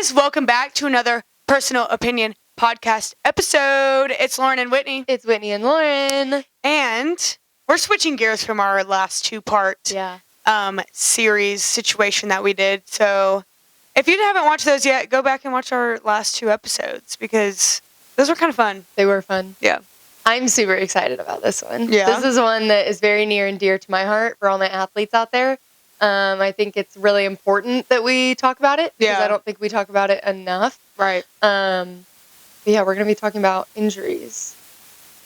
guys, welcome back to another Personal Opinion Podcast episode. It's Lauryn and Whitney. It's Whitney and Lauryn. And we're switching gears from our last two-part series situation that we did. So if you haven't watched those yet, go back and watch our last two episodes because those were kind of fun. They were fun. Yeah. I'm super excited about this one. Yeah. This is one that is very near and dear to my heart for all my athletes out there. I think it's really important that we talk about it because I don't think we talk about it enough. Right. But yeah, we're going to be talking about injuries.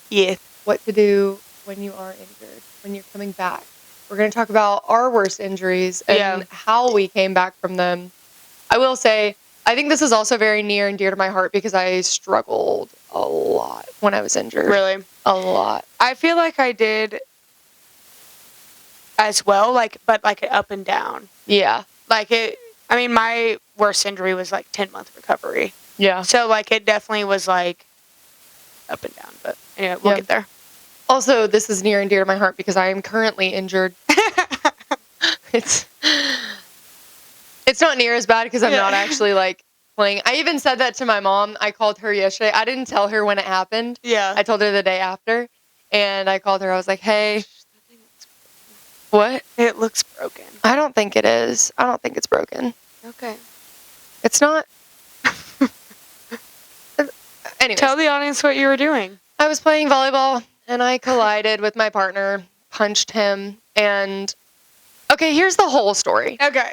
Yeah. What to do when you are injured, when you're coming back. We're going to talk about our worst injuries and how we came back from them. I will say, I think this is also very near and dear to my heart because I struggled a lot when I was injured. Really? A lot. I feel like I did as well, but up and down. Yeah. My worst injury was 10-month recovery. Yeah. So it definitely was up and down, but anyway, we'll get there. Also, this is near and dear to my heart because I am currently injured. It's not near as bad because I'm not actually playing. I even said that to my mom. I called her yesterday. I didn't tell her when it happened. Yeah. I told her the day after, and I called her. I was like, hey. What? It looks broken. I don't think it is. I don't think it's broken. Okay. It's not. Anyway. Tell the audience what you were doing. I was playing volleyball, and I collided with my partner, punched him, and... Okay, here's the whole story. Okay.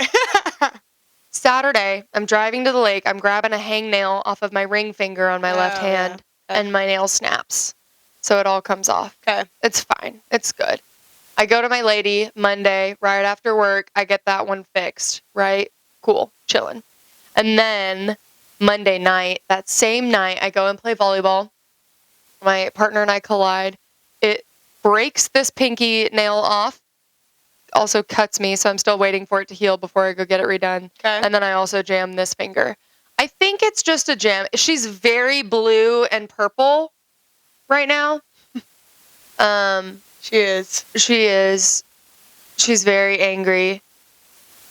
Saturday, I'm driving to the lake. I'm grabbing a hangnail off of my ring finger on my left hand, and my nail snaps. So it all comes off. Okay. It's fine. It's good. I go to my lady Monday, right after work. I get that one fixed, right? Cool. Chilling. And then Monday night, that same night, I go and play volleyball. My partner and I collide. It breaks this pinky nail off. Also cuts me, so I'm still waiting for it to heal before I go get it redone. Okay. And then I also jam this finger. I think it's just a jam. She's very blue and purple right now. She is. She's very angry.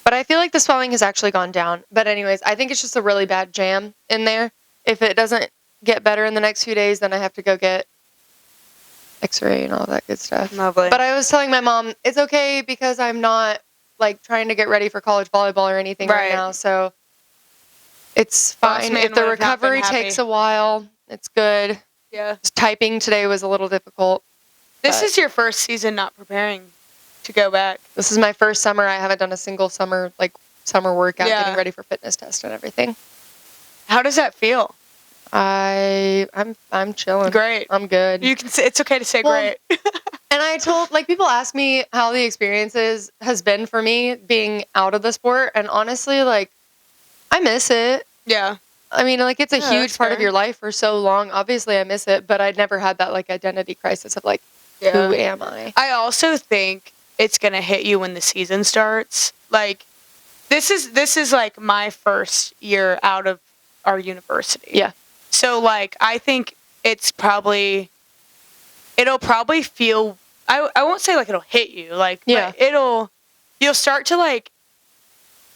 But I feel like the swelling has actually gone down. But anyways, I think it's just a really bad jam in there. If it doesn't get better in the next few days, then I have to go get x-ray and all that good stuff. Lovely. But I was telling my mom, it's okay because I'm not trying to get ready for college volleyball or anything right now. So it's fine. If the recovery takes a while, it's good. Yeah. Just typing today was a little difficult. This is your first season not preparing to go back. This is my first summer. I haven't done a single summer workout, getting ready for fitness test and everything. How does that feel? I'm chilling. Great. I'm good. You can say it's okay to say great. And I told people ask me how the experience has been for me being out of the sport, and honestly, I miss it. Yeah. I mean, it's a huge part of your life for so long. Obviously, I miss it, but I'd never had that identity crisis of who am I? I also think it's gonna hit you when the season starts. This is my first year out of our university. Yeah. So I think it'll probably feel. I won't say it'll hit you but you'll start to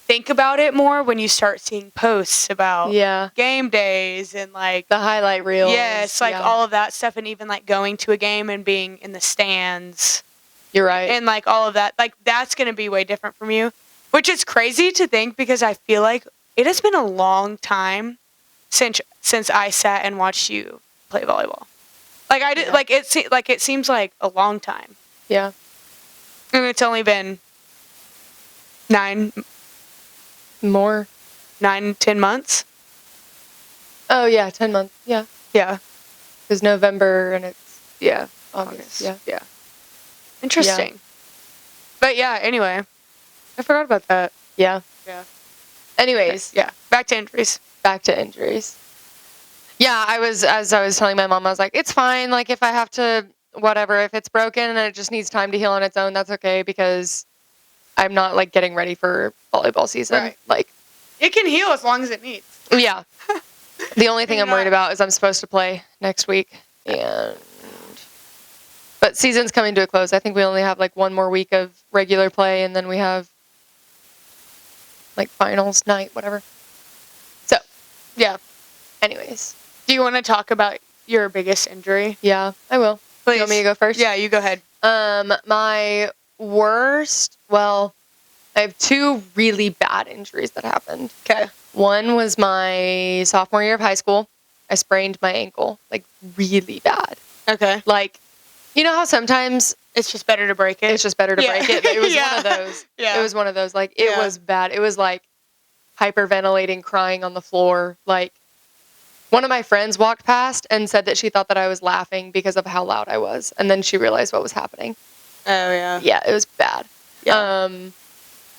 think about it more when you start seeing posts about game days and the highlight reels. Yes, all of that stuff, and even going to a game and being in the stands. You're right. And all of that, that's going to be way different from you, which is crazy to think because I feel like it has been a long time since I sat and watched you play volleyball. I did it seems like a long time. Yeah. And it's only been 10 months. Oh yeah, 10 months. Yeah. Yeah. It's November and it's August. Yeah. Interesting. Yeah. But yeah, anyway. I forgot about that. Yeah. Yeah. Anyways. Yeah. Back to injuries. Yeah, as I was telling my mom, I was like, it's fine. If I have to, whatever, if it's broken and it just needs time to heal on its own, that's okay because I'm not getting ready for volleyball season. Right. It can heal as long as it needs. Yeah. The only thing I'm worried about is I'm supposed to play next week. But season's coming to a close. I think we only have one more week of regular play and then we have finals night, whatever. So Yeah. Anyways. Do you want to talk about your biggest injury? Yeah, I will. Please. You want me to go first? Yeah, you go ahead. My worst, well, I have 2 really bad injuries that happened. Okay. One was my sophomore year of high school. I sprained my ankle, like, really bad. Okay. Like, you know how sometimes It's just better to break it? it's just better to break it? It was one of those. Yeah. It was one of those. Like, it was bad. It was, like, hyperventilating, crying on the floor. Like, one of my friends walked past and said that she thought that I was laughing because of how loud I was. And then she realized what was happening. Oh, yeah. Yeah, it was bad. Yeah.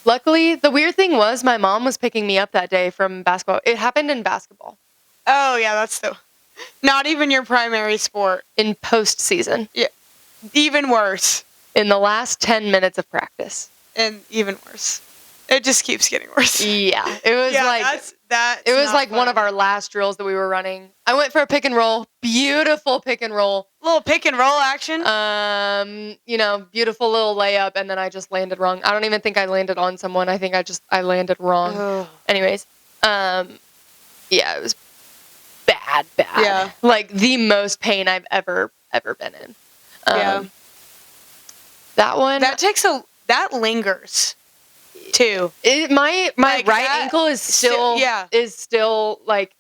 Luckily, the weird thing was my mom was picking me up that day from basketball. It happened in basketball. Oh, yeah, that's not even your primary sport. In postseason. Yeah. Even worse. In the last 10 minutes of practice. And even worse. It just keeps getting worse. Yeah. It was that's it was not like funny. one of our last drills that we were running. I went for a pick and roll. Beautiful pick and roll. Little pick and roll action. Beautiful little layup, and then I just landed wrong. I don't even think I landed on someone. I think I landed wrong. Oh. Anyways, yeah, it was bad. Yeah. Like the most pain I've ever been in. Yeah. That one. That lingers too. My Like right that- ankle is still like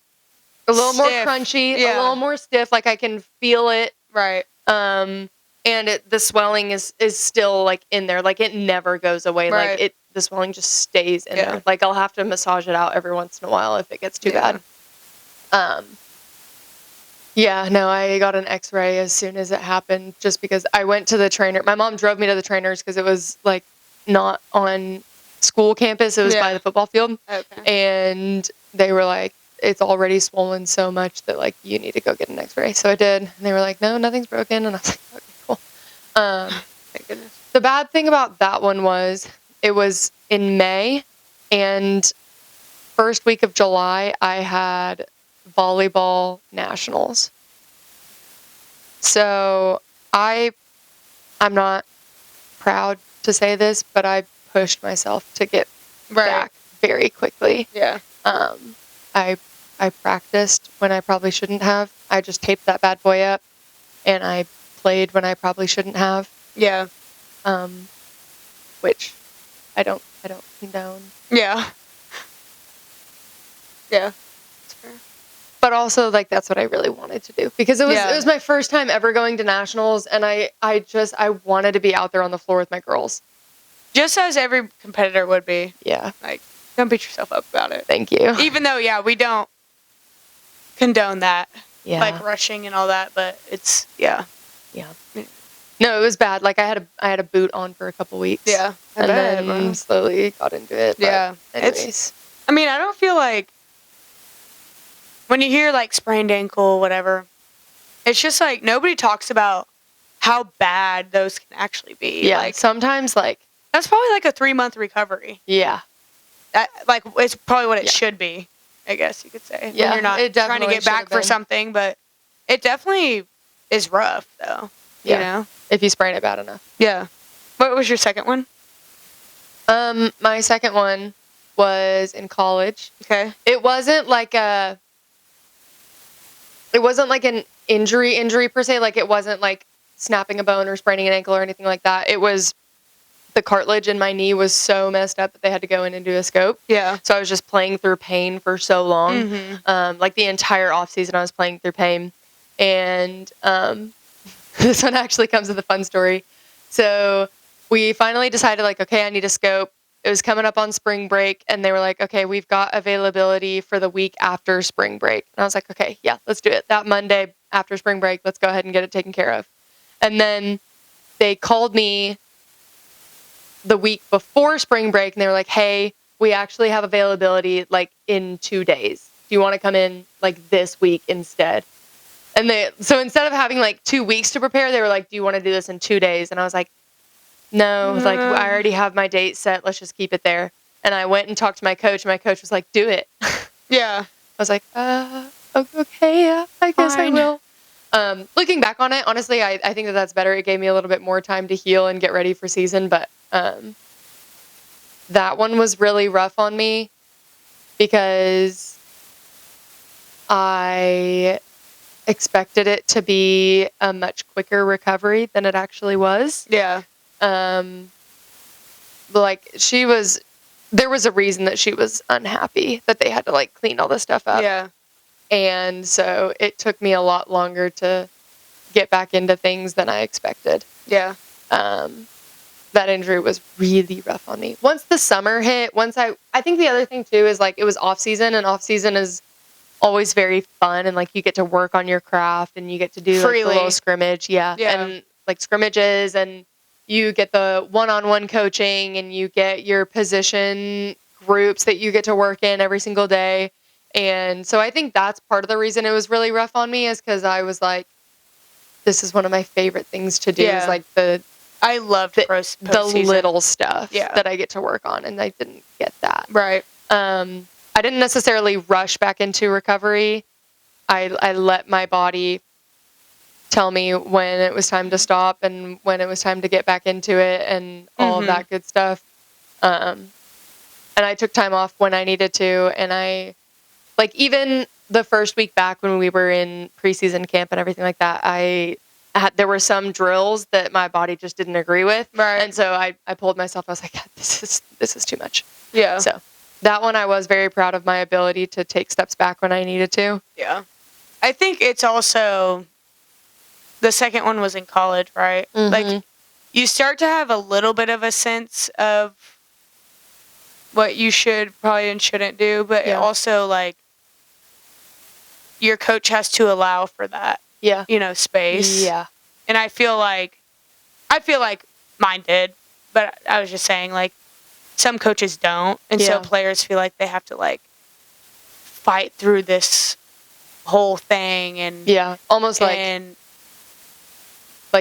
a little more Stiff. crunchy, Yeah. a little more stiff. Like I can feel it. Right. And the swelling is still like in there. Like it never goes away. Right. Like the swelling just stays in there. Like I'll have to massage it out every once in a while if it gets too bad. Yeah, no, I got an x-ray as soon as it happened just because I went to the trainer. My mom drove me to the trainers because it was like not on school campus. It was by the football field. Okay. And they were like, it's already swollen so much that like you need to go get an x-ray. So I did. And they were like, no, nothing's broken. And I was like, okay, cool. Thank goodness. The bad thing about that one was it was in May, and first week of July I had volleyball nationals. So I'm not proud to say this, but I pushed myself to get back very quickly. Yeah. I practiced when I probably shouldn't have. I just taped that bad boy up, and I played when I probably shouldn't have. Yeah. Which I don't condone. Yeah. Yeah. That's fair. But also, like, that's what I really wanted to do because it was my first time ever going to nationals, and I wanted to be out there on the floor with my girls. Just as every competitor would be. Yeah. Like, don't beat yourself up about it. Thank you. Even though, we don't condone that. Yeah. Like rushing and all that, but it's, Yeah. No, it was bad. Like, I had a boot on for a couple weeks. Yeah. And then slowly got into it. Yeah. Anyways. I mean, I don't feel like when you hear like sprained ankle, whatever, it's just like nobody talks about how bad those can actually be. Yeah. Like Sometimes, like, that's probably like a 3-month recovery. yeah. That, like, it's probably what it should be, I guess you could say. Yeah, When you're not it trying to definitely get back should have for been. something, but it definitely is rough, though. Yeah. You know? If you sprain it bad enough. Yeah. What was your second one? My second one was in college. Okay. It wasn't like an injury per se. Like, it wasn't like snapping a bone or spraining an ankle or anything like that. It was the cartilage in my knee was so messed up that they had to go in and do a scope. Yeah. So I was just playing through pain for so long. Mm-hmm. Like the entire off season I was playing through pain. And this one actually comes with a fun story. So we finally decided, like, okay, I need a scope. It was coming up on spring break, and they were like, okay, we've got availability for the week after spring break. And I was like, okay, yeah, let's do it. That Monday after spring break, let's go ahead and get it taken care of. And then they called me the week before spring break, and they were like, hey, we actually have availability, like, in 2 days. Do you want to come in, like, this week instead? And so instead of having, like, 2 weeks to prepare, they were like, do you want to do this in 2 days? And I was like, no, like, I already have my date set. Let's just keep it there. And I went and talked to my coach, and my coach was like, do it. Yeah. I was like, okay, yeah, I guess Fine. I will. Looking back on it, honestly, I think that's better. It gave me a little bit more time to heal and get ready for season. But that one was really rough on me because I expected it to be a much quicker recovery than it actually was. Yeah. But like there was a reason that she was unhappy that they had to like clean all this stuff up. Yeah. And so it took me a lot longer to get back into things than I expected. Yeah. That injury was really rough on me. Once the summer hit, I think the other thing too is like it was off season, and off season is always very fun, and like you get to work on your craft and you get to do like the little scrimmage. Yeah. And like scrimmages, and you get the one-on-one coaching, and you get your position groups that you get to work in every single day. And so I think that's part of the reason it was really rough on me, is because I was like, this is one of my favorite things to do, is like I loved the little stuff that I get to work on, and I didn't get that. Right. I didn't necessarily rush back into recovery. I let my body tell me when it was time to stop and when it was time to get back into it and all of that good stuff. And I took time off when I needed to, and I, like, even the first week back when we were in preseason camp and everything like that, there were some drills that my body just didn't agree with. Right. And so I pulled myself. I was like, this is too much. Yeah. So that one, I was very proud of my ability to take steps back when I needed to. Yeah. I think it's also, the second one was in college, right? Like, you start to have a little bit of a sense of what you should probably and shouldn't do, but it also, like, your coach has to allow for that, space. Yeah. And I feel like mine did, but I was just saying, like, some coaches don't, and so players feel like they have to, like, fight through this whole thing, and almost like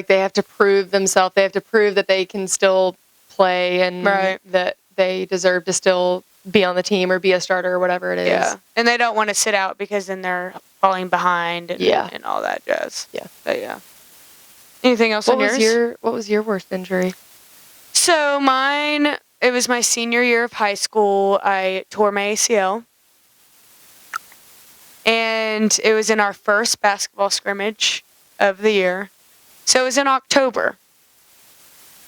they have to prove themselves. They have to prove that they can still play, and that they deserve to still be on the team or be a starter or whatever it is. Yeah, and they don't want to sit out because then they're falling behind and all that jazz. Yeah. But yeah. Anything else on yours? What was your worst injury? So mine, it was my senior year of high school. I tore my ACL. And it was in our first basketball scrimmage of the year. So it was in October.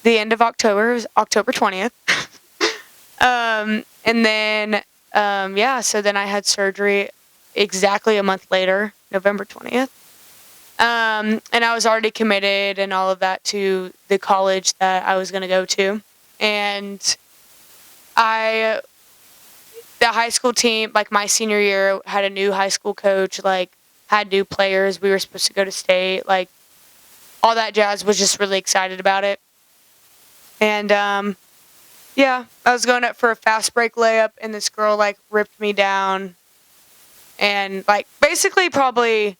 The end of October. It was October 20th. And then, so then I had surgery exactly a month later, November 20th. And I was already committed and all of that to the college that I was going to go to. And the high school team, like my senior year, had a new high school coach, like had new players. We were supposed to go to state, like all that jazz. Was just really excited about it. And, I was going up for a fast break layup, and this girl, like, ripped me down and, like, basically probably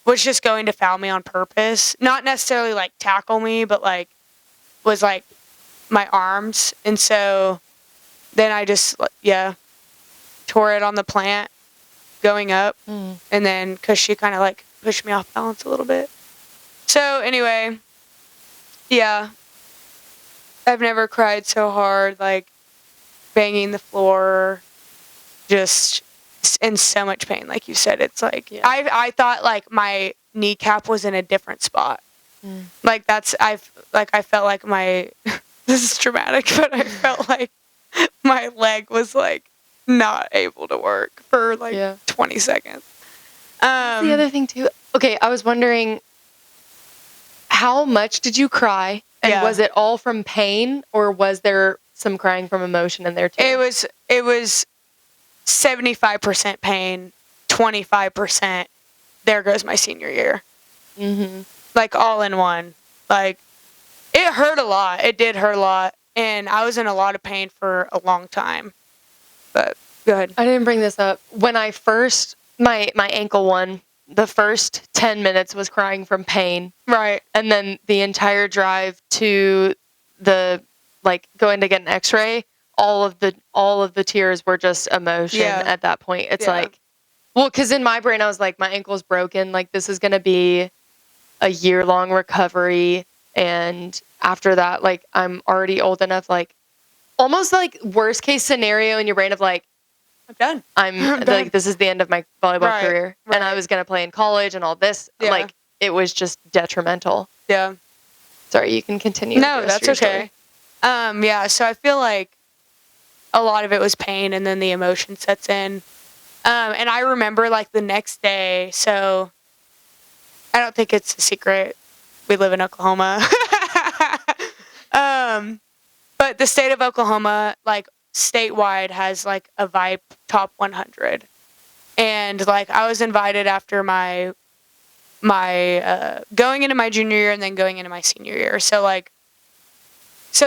was just going to foul me on purpose. Not necessarily, like, tackle me, but, like, was, like, my arms. And so then I just, tore it on the plant going up. And then, because she kind of, like, pushed me off balance a little bit. So, anyway, I've never cried so hard, like, banging the floor, just in so much pain. Like you said, it's like, I thought, like, my kneecap was in a different spot. Like, I felt like this is dramatic, but I felt like my leg was, like, not able to work for, like, 20 seconds. The other thing, too, okay, I was wondering, how much did you cry? And was it all from pain, or was there some crying from emotion in there too? It was 75% pain, 25%. There goes my senior year. Like, all in one. Like, it hurt a lot. It did hurt a lot, and I was in a lot of pain for a long time. But go ahead. I didn't bring this up. When I first my ankle one, the first 10 minutes was crying from pain. Right. And then the entire drive to the, like, going to get an x-ray, all of the tears were just emotion at that point. It's like, well, because in my brain I was like, my ankle's broken. Like, this is going to be a year-long recovery. And after that, like, I'm already old enough, like, almost like worst case scenario in your brain of like, done. I'm done. like, this is the end of my volleyball career. And I right. was going to play in college and all this. Yeah. Like, it was just detrimental. Yeah. Sorry, you can continue. No, with the rest that's of your okay. story. Yeah, so I feel like a lot of it was pain and then the emotion sets in. And I remember like the next day, so I don't think it's a secret. We live in Oklahoma. But the state of Oklahoma, like statewide, has like a Vibe Top 100. And like I was invited after my going into my junior year and then going into my senior year. So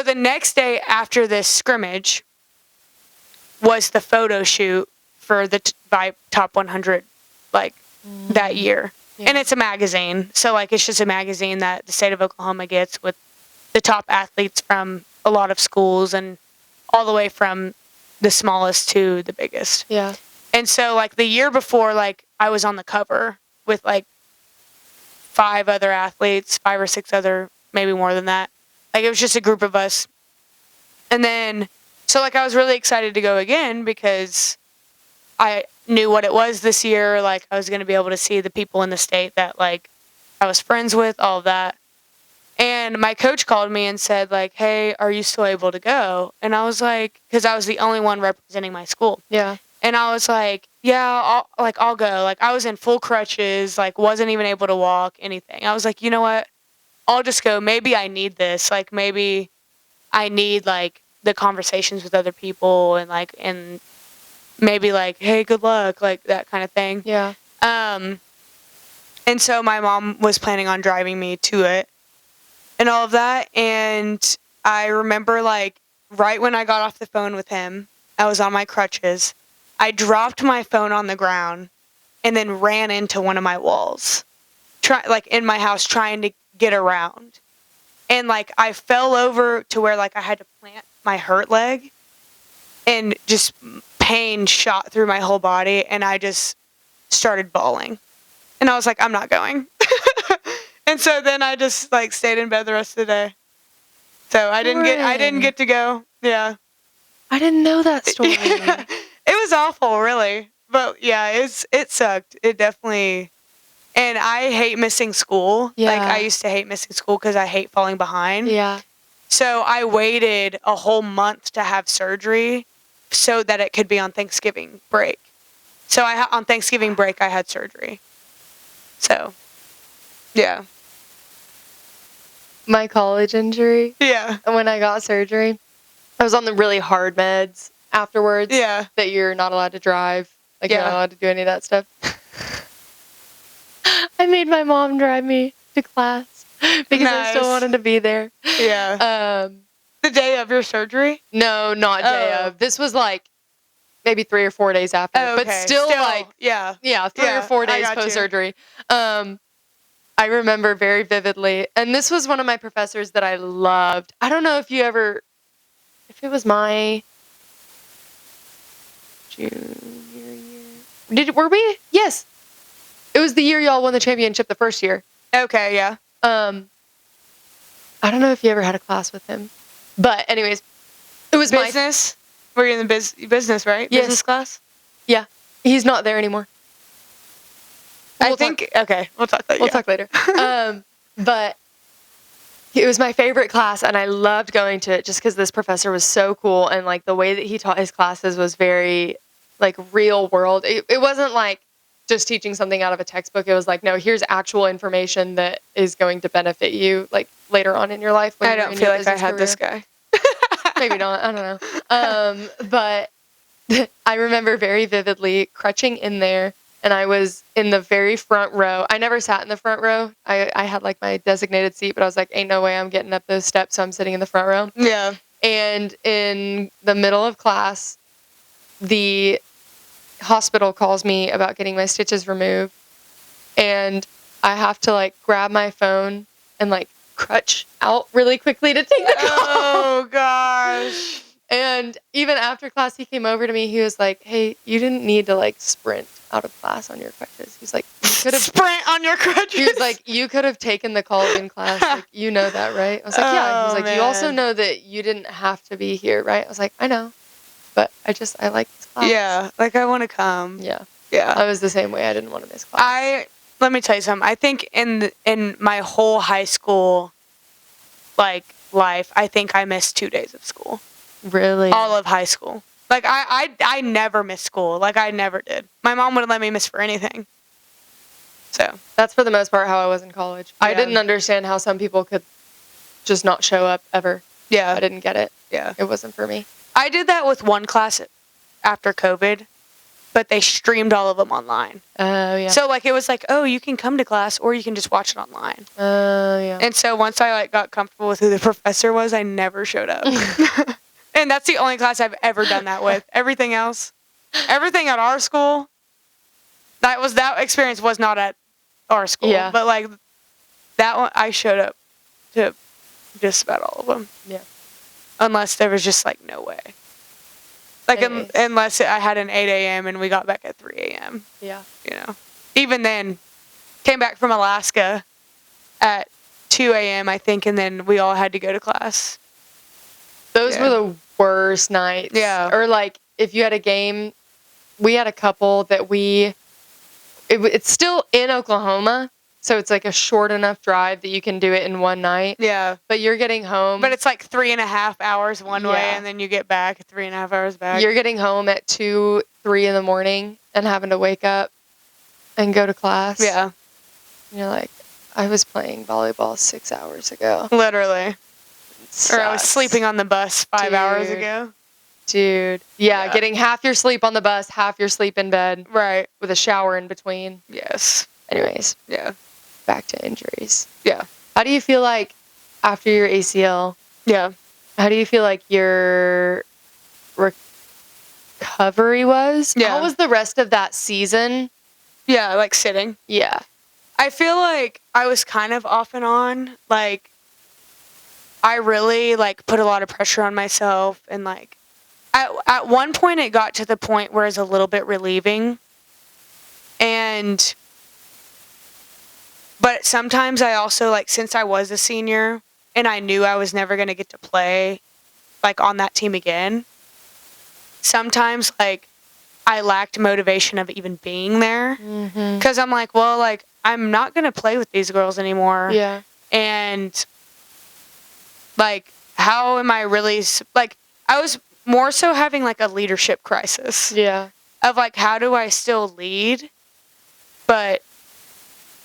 the next day after this scrimmage was the photo shoot for the Vibe Top 100 like that year. Yeah. And it's a magazine. So like it's just a magazine that the state of Oklahoma gets with the top athletes from a lot of schools and all the way from the smallest to the biggest. Yeah. And so like the year before, like I was on the cover with like 5 other athletes, 5 or 6 other, maybe more than that. Like it was just a group of us. And then, so like I was really excited to go again because I knew what it was this year. Like I was going to be able to see the people in the state that like I was friends with, all of that. And my coach called me and said like, hey, are you still able to go? And I was like, because I was the only one representing my school. Yeah. And I was like, yeah, I'll go. Like I was in full crutches, like wasn't even able to walk, anything. I was like, you know what? I'll just go. Maybe I need this. Like maybe I need like the conversations with other people and like, and maybe like, hey, good luck, like that kind of thing. Yeah. And so my mom was planning on driving me to it and all of that. And I remember like right when I got off the phone with him, I was on my crutches. I dropped my phone on the ground and then ran into one of my walls, like in my house trying to get around. And like I fell over to where like I had to plant my hurt leg and just pain shot through my whole body and I just started bawling. And I was like, I'm not going. And so then I just like stayed in bed the rest of the day. So I didn't get to go. Yeah. I didn't know that story. It was awful, really. But yeah, it sucked. It definitely. And I hate missing school. Yeah. Like I used to hate missing school because I hate falling behind. Yeah. So I waited a whole month to have surgery so that it could be on Thanksgiving break. So on Thanksgiving break I had surgery. So, yeah. My college injury. Yeah. When I got surgery, I was on the really hard meds afterwards. Yeah. That you're not allowed to drive. Like you're not allowed to do any of that stuff. I made my mom drive me to class because I still wanted to be there. Yeah. The day of your surgery? No, not day of. This was like maybe 3 or 4 days after. Oh, okay. But still like, yeah, 3 or 4 days post-surgery. I remember very vividly. And this was one of my professors that I loved. I don't know if it was my junior year. Were we? Yes. It was the year y'all won the championship the first year. Okay, yeah. I don't know if you ever had a class with him. But anyways, it was business. Were you in the business, right? Yes. Business class? Yeah. He's not there anymore. Okay, we'll talk later. We'll talk later. But it was my favorite class, and I loved going to it just because this professor was so cool, and like the way that he taught his classes was very like real world. It wasn't like just teaching something out of a textbook. It was like, no, here's actual information that is going to benefit you like later on in your life. I don't feel like I had this guy. Maybe not. I don't know. But I remember very vividly crutching in there. And I was in the very front row. I never sat in the front row. I had like my designated seat, but I was like, ain't no way I'm getting up those steps, so I'm sitting in the front row. Yeah. And in the middle of class, the hospital calls me about getting my stitches removed. And I have to like grab my phone and like crutch out really quickly to take the call. Oh, gosh. And even after class, he came over to me. He was like, hey, you didn't need to like sprint out of class on your crutches. He's like, you could have sprint on your crutches. He was like, you could have taken the call in class. Like, you know that, right? I was like, yeah. He was like, you also know that you didn't have to be here, right? I was like, I know. but I like this class. Yeah, like I want to come. Yeah. Yeah. I was the same way. I didn't want to miss class. Let me tell you something. I think in my whole high school like life, I think I missed 2 days of school. Really? All of high school. Like I never missed school. Like I never did. My mom wouldn't let me miss for anything. So that's for the most part how I was in college. Yeah. I didn't understand how some people could just not show up ever. yeah, I didn't get it. yeah. It wasn't for me. I did that with one class after COVID, but they streamed all of them online. Oh, yeah. So like it was like, oh, you can come to class or you can just watch it online. Oh, yeah. And so once I like got comfortable with who the professor was, I never showed up. And that's the only class I've ever done that with. Everything else, everything at our school, that experience was not at our school. Yeah. But like that one, I showed up to just about all of them. Yeah. Unless there was just like no way. Like Nice. unless I had an 8 a.m. and we got back at 3 a.m. Yeah. You know, even then, came back from Alaska at 2 a.m. I think, and then we all had to go to class. Those were the worst nights. Yeah. Or like if you had a game, we had a couple that it's still in Oklahoma, so it's like a short enough drive that you can do it in one night. Yeah. But you're getting home. But it's like 3.5 hours one way, Yeah. and then you get back 3.5 hours back. You're getting home at 2, 3 in the morning and having to wake up and go to class. Yeah. And you're like, I was playing volleyball 6 hours ago. Literally. Or I was Sucks. sleeping on the bus 5 hours Dude. ago. Dude. Yeah, Yeah. getting half your sleep on the bus, half your sleep in bed Right. with a shower in between. Yes. Anyways, Yeah. back to injuries. Yeah. How do you feel like after your ACL, Yeah. how do you feel like your recovery was? Yeah. How was the rest of that season? Yeah, like sitting. Yeah. I feel like I was kind of off and on. Like, I really, like, put a lot of pressure on myself. And, like, at one point it got to the point where it was a little bit relieving. But sometimes I also, like, since I was a senior and I knew I was never going to get to play, like, on that team again, sometimes, like, I lacked motivation of even being there. Mm-hmm. Because I'm like, well, like, I'm not going to play with these girls anymore. Yeah. And, like, how am I really, like, I was more so having, like, a leadership crisis. Yeah. Of, like, how do I still lead? But,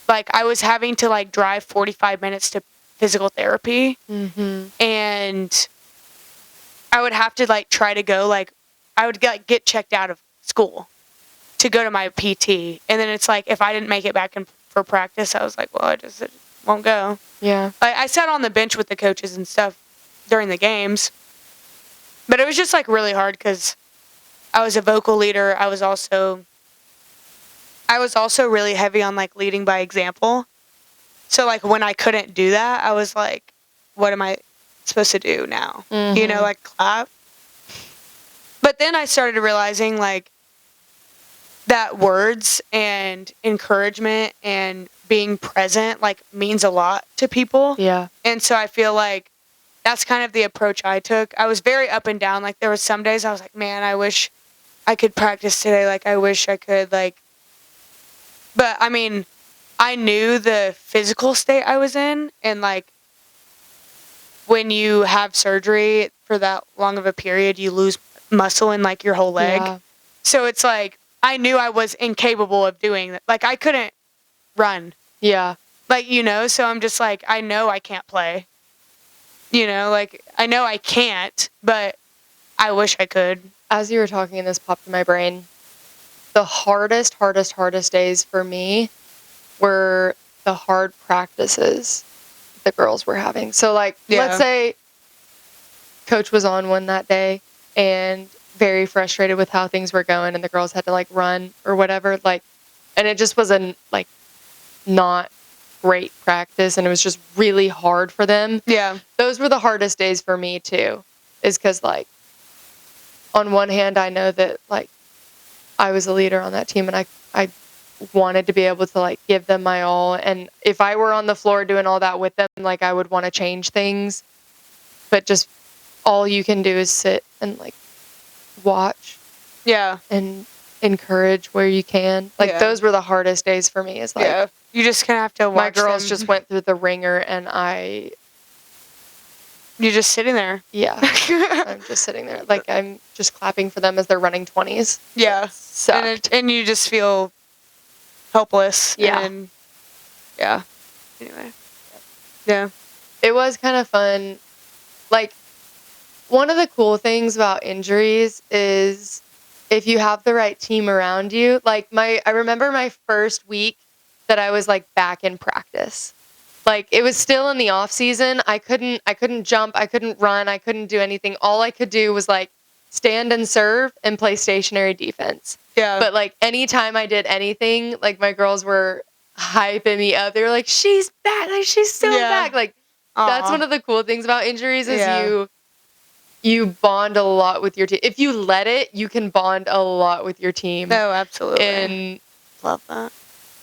like, I was having to, like, drive 45 minutes to physical therapy. Mm-hmm. And I would have to, like, try to go, like, I would get checked out of school to go to my PT. And then it's like, if I didn't make it back in for practice, I was like, well, I just won't go. Yeah. Like, I sat on the bench with the coaches and stuff during the games. But it was just, like, really hard because I was a vocal leader. I was also really heavy on, like, leading by example. So, like, when I couldn't do that, I was like, what am I supposed to do now? Mm-hmm. You know, like, clap. But then I started realizing, like, that words and encouragement and being present, like, means a lot to people. Yeah. And so I feel like that's kind of the approach I took. I was very up and down. Like, there was some days I was like, man, I wish I could practice today. Like, I wish I could, like. But, I mean, I knew the physical state I was in. And, like, when you have surgery for that long of a period, you lose muscle in, like, your whole leg. Yeah. So it's like, I knew I was incapable of doing that. Like, I couldn't run. Yeah. Like, you know, so I'm just like, I know I can't play. You know, like, I know I can't, but I wish I could. As you were talking and this popped in my brain, the hardest days for me were the hard practices the girls were having. So, like, let's say coach was on one that day and very frustrated with how things were going and the girls had to, like, run or whatever, like, and it just was like, not great practice and it was just really hard for them. Yeah. Those were the hardest days for me too, is because, like, on one hand, I know that, like, I was a leader on that team and I wanted to be able to, like, give them my all. And if I were on the floor doing all that with them, like, I would want to change things. But just all you can do is sit and, like, watch Yeah. and encourage where you can. Like, Yeah. those were the hardest days for me. Is like, Yeah. You just kind of have to watch my girls them. just went through the ringer, and You're just sitting there. yeah, I'm just sitting there. Like, I'm just clapping for them as they're running 20s. Yeah. It sucked. And you just feel helpless. Yeah. And yeah. Anyway. Yeah. It was kind of fun. Like, one of the cool things about injuries is if you have the right team around you. Like, I remember my first week that I was like back in practice. Like, it was still in the off season. I couldn't jump, I couldn't run, I couldn't do anything. All I could do was like stand and serve and play stationary defense. Yeah. But like anytime I did anything, like my girls were hyping me up. They were like, "She's back! Like, she's so back!" Like, that's one of the cool things about injuries is you bond a lot with your team. If you let it, you can bond a lot with your team. Oh, absolutely. And love that.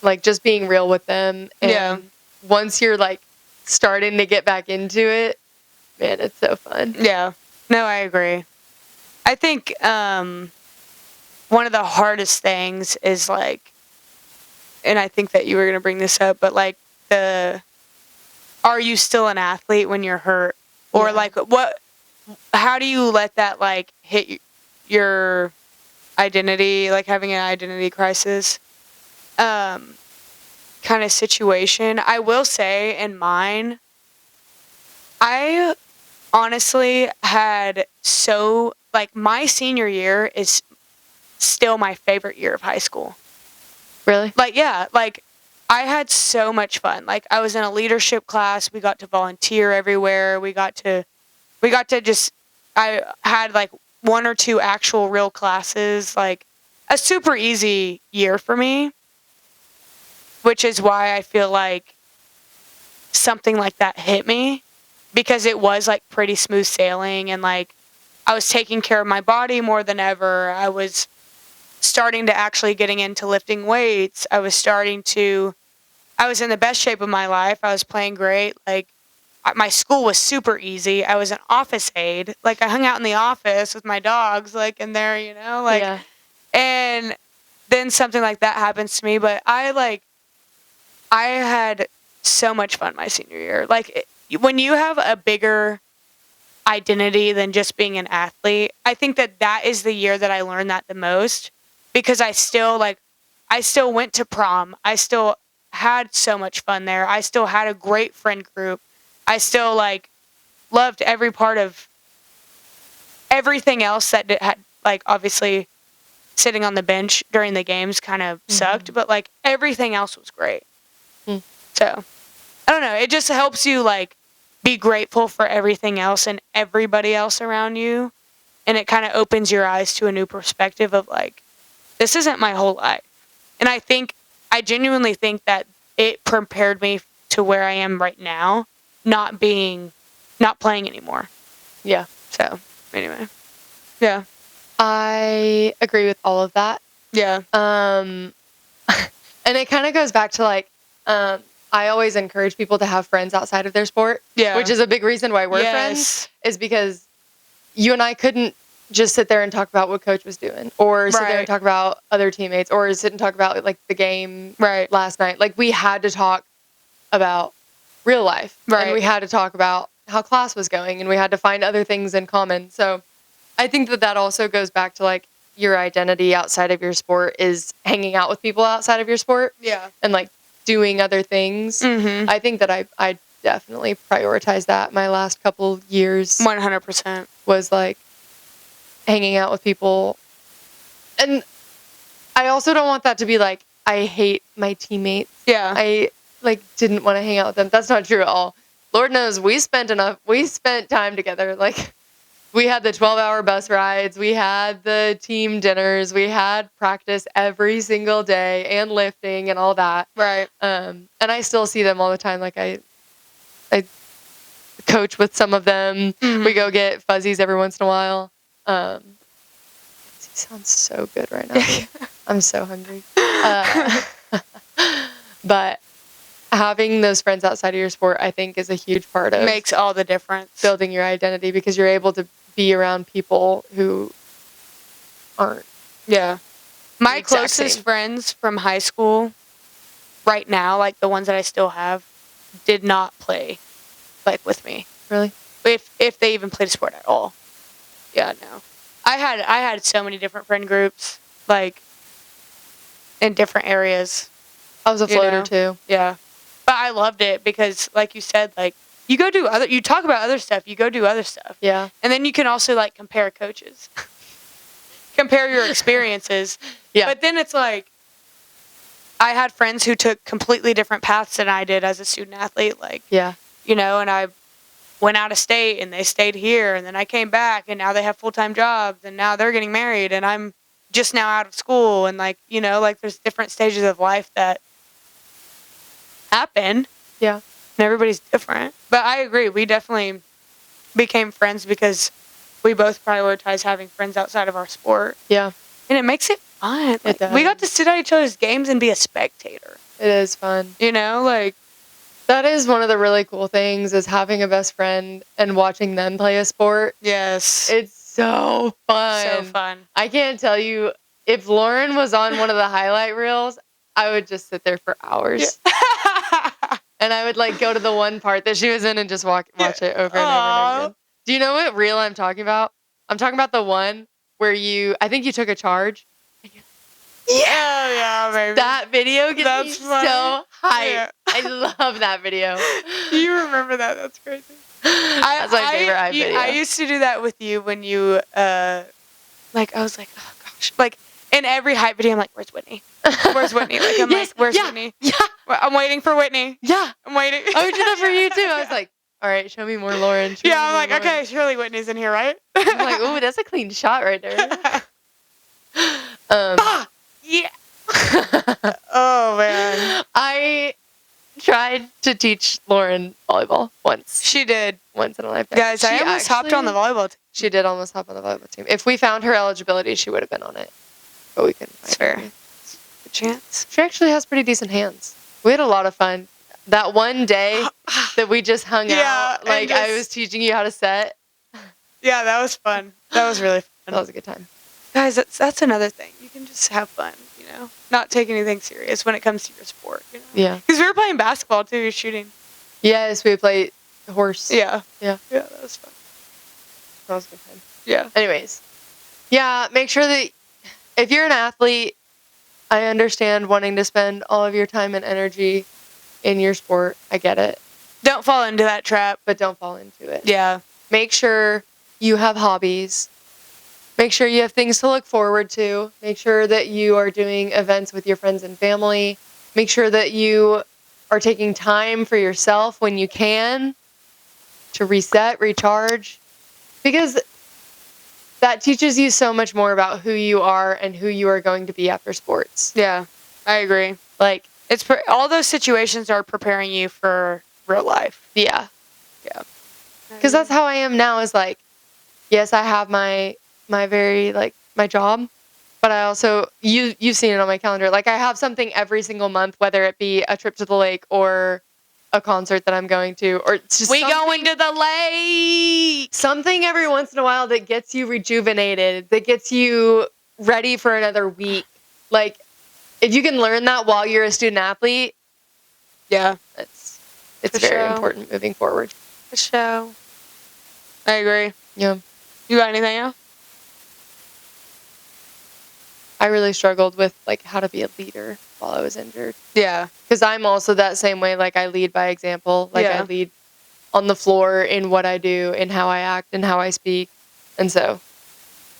Like, just being real with them. And once you're like starting to get back into it, man, it's so fun. Yeah. No, I agree. I think one of the hardest things is like, and I think that you were going to bring this up, but like are you still an athlete when you're hurt? Or like how do you let that like hit your identity, like having an identity crisis kind of situation? I will say in mine, I honestly had like my senior year is still my favorite year of high school. Really? Like, yeah, like I had so much fun. Like, I was in a leadership class. We got to volunteer everywhere. We got to just, I had like one or two actual real classes, like a super easy year for me, which is why I feel like something like that hit me, because it was like pretty smooth sailing, and like I was taking care of my body more than ever. I was starting to actually getting into lifting weights. I was in the best shape of my life. I was playing great. Like, my school was super easy. I was an office aide. Like, I hung out in the office with my dogs, like, in there, like, and then something like that happens to me. But I had so much fun my senior year. Like, when you have a bigger identity than just being an athlete, I think that is the year that I learned that the most, because I still went to prom. I still had so much fun there. I still had a great friend group. I still like loved every part of everything else that had, like, obviously sitting on the bench during the games kind of sucked, but like everything else was great. So, I don't know. It just helps you like be grateful for everything else and everybody else around you. And it kind of opens your eyes to a new perspective of like, this isn't my whole life. And I genuinely think that it prepared me to where I am right now, not playing anymore. Yeah. So, anyway. Yeah. I agree with all of that. Yeah. And it kind of goes back to like, I always encourage people to have friends outside of their sport. Yeah. Which is a big reason why we're friends, is because you and I couldn't just sit there and talk about what coach was doing, or sit there and talk about other teammates, or sit and talk about like the game last night. Like, we had to talk about real life, and we had to talk about how class was going, and we had to find other things in common. So I think that also goes back to like your identity outside of your sport is hanging out with people outside of your sport. Yeah. And like doing other things. I think that I definitely prioritized that my last couple years. 100%. Was like hanging out with people. And I also don't want that to be like, I hate my teammates. Yeah. I like didn't want to hang out with them. That's not true at all. Lord knows we spent time together. Like, we had the 12-hour bus rides, we had the team dinners, we had practice every single day, and lifting and all that. Right. And I still see them all the time. Like, I coach with some of them. We go get fuzzies every once in a while. He sounds so good right now. I'm so hungry. But having those friends outside of your sport, I think, is a huge part of makes all the difference building your identity, because you're able to be around people who aren't. Yeah. My The exact closest same. friends from high school right now, like the ones that I still have, did not play like with me. Really? If they even played a sport at all. Yeah, no. I had so many different friend groups, like in different areas. I was a You floater know? too. Yeah. But I loved it because like you said, like you talk about other stuff, you go do other stuff. Yeah. And then you can also like compare coaches. Compare your experiences. Yeah. But then it's like I had friends who took completely different paths than I did as a student athlete, like Yeah. and I went out of state and they stayed here and then I came back and now they have full-time jobs and now they're getting married and I'm just now out of school and like there's different stages of life that happen. Yeah. And everybody's different. But I agree, we definitely became friends because we both prioritize having friends outside of our sport. Yeah. And it makes it fun. Like, does. we got to sit at each other's games and be a spectator. It is fun. Like That is one of the really cool things is having a best friend and watching them play a sport. yes. It's so fun. So fun. I can't tell you, if Lauren was on one of the highlight reels, I would just sit there for hours. Yeah. And I would like go to the one part that she was in and just watch it over and over and again. Do you know what reel I'm talking about? I'm talking about the one where I think you took a charge. Yeah, baby. That video gets That's me funny. so hyped. Yeah. I love that video. You remember that? That's crazy. That's my favorite hype video. I used to do that with you when you, I was like, oh gosh. Like, in every hype video, I'm like, where's Whitney? Where's Whitney? Like, I'm Yes, like, where's yeah, Whitney? Yeah. I'm waiting for Whitney. Yeah. I'm waiting. I would do that for you too. I was like, all right, show me more Lauren. Show me I'm more like, Lauren. okay, surely Whitney's in here, right? I'm like, ooh, that's a clean shot right there. Yeah. Oh, man. I tried to teach Lauren volleyball once. She did. Once in a lifetime. Guys, I almost hopped on the volleyball team. She did almost hop on the volleyball team. If we found her eligibility, she would have been on it. But we couldn't find It's fair. her. Good chance. She actually has pretty decent hands. We had a lot of fun. That one day that we just hung out, and like I was teaching you how to set. Yeah, that was fun. That was really fun. That was a good time. Guys, that's another thing. You can just have fun, not take anything serious when it comes to your sport, Yeah. Because we were playing basketball too, shooting. Yes, we played horse. Yeah. Yeah. Yeah, that was fun. That was a good time. Yeah. Anyways. Yeah, make sure that if you're an athlete, I understand wanting to spend all of your time and energy in your sport. I get it. Don't fall into that trap. But don't fall into it. Yeah. Make sure you have hobbies. Make sure you have things to look forward to. Make sure that you are doing events with your friends and family. Make sure that you are taking time for yourself when you can to reset, recharge. Because that teaches you so much more about who you are and who you are going to be after sports. Yeah, I agree. Like, all those situations are preparing you for real life. yeah. Yeah. Because that's how I am now is like, yes, I have my very, like, my job, but I also, you've seen it on my calendar. Like, I have something every single month, whether it be a trip to the lake or a concert that I'm going to, or it's just going to the lake. something every once in a while that gets you rejuvenated, that gets you ready for another week. Like, if you can learn that while you're a student athlete, Yeah. it's For very sure. important moving forward. The show. I agree. Yeah. You got anything else? I really struggled with, like, how to be a leader while I was injured. Yeah. Because I'm also that same way. Like, I lead by example. Like, Yeah. I lead on the floor in what I do, in how I act, and how I speak. And so,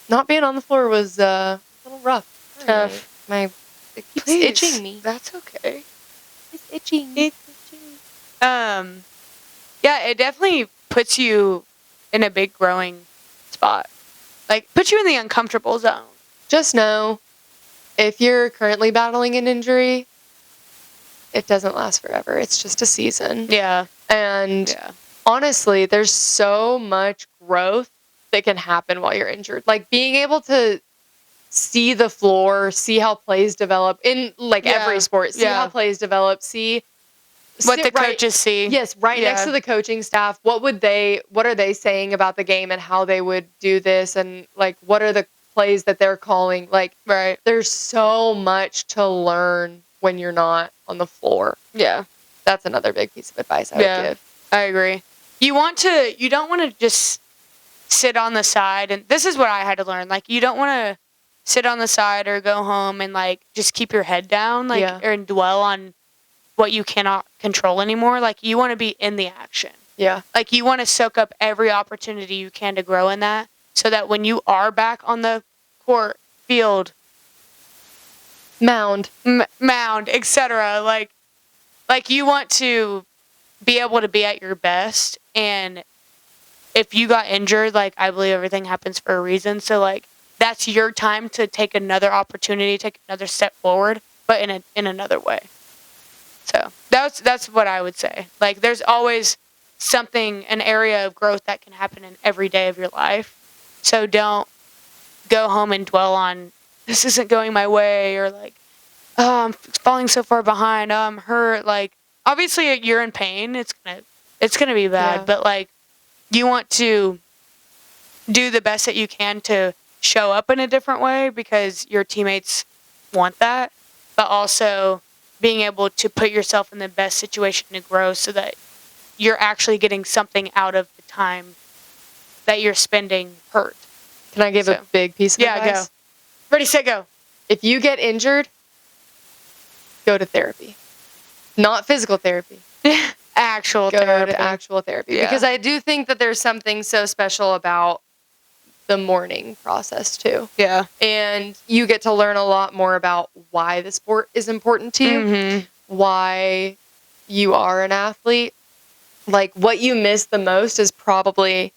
not being on the floor was a little rough. Tough. It keeps Please. itching me. That's okay. It's itching. Yeah, it definitely puts you in a big growing spot. Like, puts you in the uncomfortable zone. Just know, if you're currently battling an injury, it doesn't last forever. It's just a season. Yeah. And Yeah. honestly, there's so much growth that can happen while you're injured. Like, being able to see the floor, see how plays develop in, like, Yeah. every sport, see Yeah. how plays develop, see What sit the right- coaches see. Yes, right Yeah. next to the coaching staff. What are they saying about the game and how they would do this, and like what are the plays that they're calling. Like, Right. there's so much to learn when you're not on the floor. Yeah. That's another big piece of advice I would give. I agree. You don't want to just sit on the side. And this is what I had to learn. Like, you don't want to sit on the side or go home and, like, just keep your head down, like, Yeah. or dwell on what you cannot control anymore. Like, you want to be in the action. Yeah. Like, you want to soak up every opportunity you can to grow in that, so that when you are back on the court, field, Mound, etc., like you want to be able to be at your best. And if you got injured, like, I believe everything happens for a reason. So, like, that's your time to take another opportunity, take another step forward, but in another way. So that's what I would say. Like, there's always an area of growth that can happen in every day of your life. So don't go home and dwell on, this isn't going my way, or like, oh, I'm falling so far behind, oh, I'm hurt. Like, obviously you're in pain. It's gonna be bad, Yeah. but, like, you want to do the best that you can to show up in a different way because your teammates want that, but also being able to put yourself in the best situation to grow so that you're actually getting something out of the time that you're spending hurt. can I give a big piece of advice? Go. Ready, set, go. If you get injured, go to therapy. Not physical therapy. Actual Go therapy. to actual therapy. Yeah. Because I do think that there's something so special about the mourning process too. Yeah. And you get to learn a lot more about why the sport is important to you, Mm-hmm. why you are an athlete. Like, what you miss the most is probably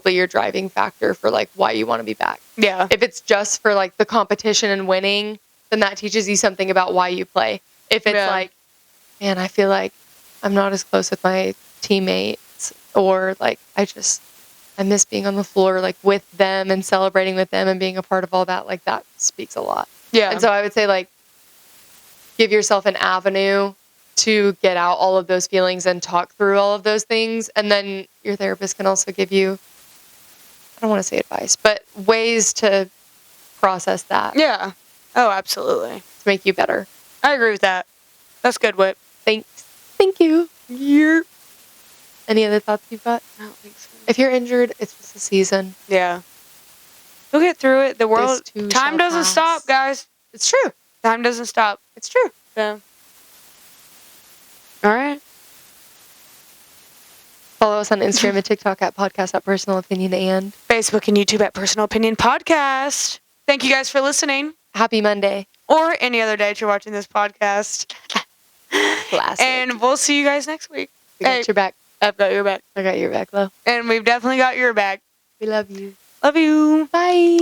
your driving factor for, like, why you want to be back. Yeah. If it's just for, like, the competition and winning, then that teaches you something about why you play. If it's like, man, I feel like I'm not as close with my teammates, or, like, I miss being on the floor, like, with them and celebrating with them and being a part of all that, like, that speaks a lot. Yeah. And so I would say, like, give yourself an avenue to get out all of those feelings and talk through all of those things. And then your therapist can also give you, I don't want to say advice, but ways to process that Yeah. Oh, absolutely. to make you better. I agree with that. That's good, Whip. Thanks. Thank you. Yep. Any other thoughts you've got? I don't think so. If you're injured, it's just a season. Yeah. You'll get through it. The world, too time shall doesn't pass. stop, guys. It's true. Time doesn't stop. It's true. So. All right. Follow us on Instagram and TikTok at podcast.personalopinion, and Facebook and YouTube at Personal Opinion Podcast. Thank you guys for listening. happy Monday. Or any other day that you're watching this podcast. Classic. And we'll see you guys next week. We got your back. I've got your back. I got your back, Lo. And we've definitely got your back. We love you. Love you. Bye.